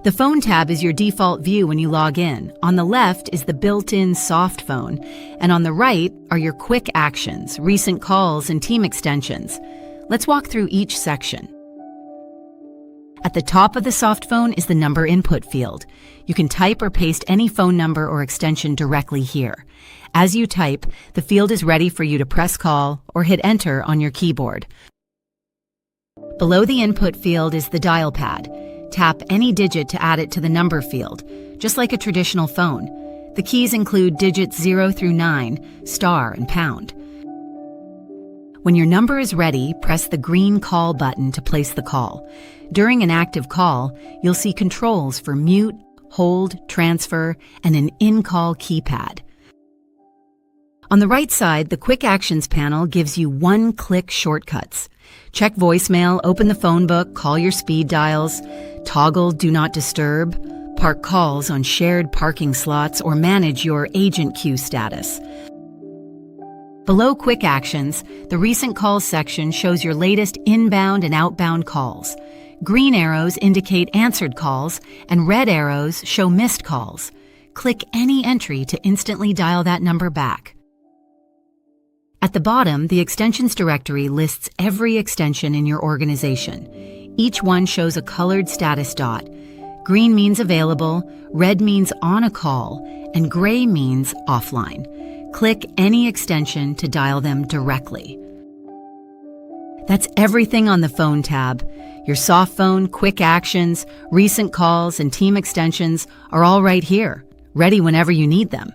The Phone tab is your default view when you log in. On the left is the built-in Softphone, and on the right are your quick actions, recent calls, and team extensions. Let's walk through each section. At the top of the Softphone is the number input field. You can type or paste any phone number or extension directly here. As you type, the field is ready for you to press call or hit enter on your keyboard. Below the input field is the dial pad. Tap any digit to add it to the number field, just like a traditional phone. The keys include digits 0 through 9, star, and pound. When your number is ready, press the green call button to place the call. During an active call, you'll see controls for mute, hold, transfer, and an in-call keypad. On the right side, the Quick Actions panel gives you one-click shortcuts. Check voicemail, open the phone book, call your speed dials, toggle Do Not Disturb, park calls on shared parking slots, or manage your agent queue status. Below Quick Actions, the Recent Calls section shows your latest inbound and outbound calls. Green arrows indicate answered calls, and red arrows show missed calls. Click any entry to instantly dial that number back. At the bottom, the extensions directory lists every extension in your organization. Each one shows a colored status dot. Green means available, red means on a call, and gray means offline. Click any extension to dial them directly. That's everything on the Phone tab. Your Softphone, Quick Actions, Recent Calls, and Team Extensions are all right here, ready whenever you need them.